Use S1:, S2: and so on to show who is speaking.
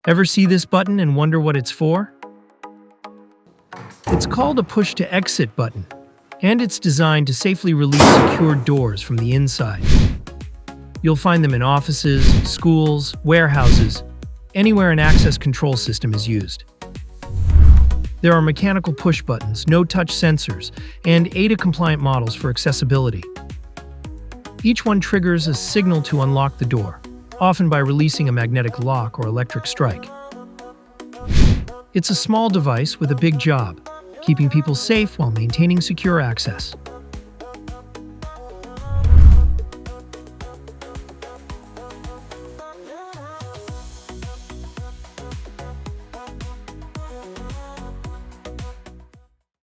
S1: Ever see this button and wonder what it's for? It's called a push-to-exit button, and it's designed to safely release secured doors from the inside. You'll find them in offices, schools, warehouses, anywhere an access control system is used. There are mechanical push buttons, no-touch sensors, and ADA-compliant models for accessibility. Each one triggers a signal to unlock the door, often by releasing a magnetic lock or electric strike. It's a small device with a big job, keeping people safe while maintaining secure access.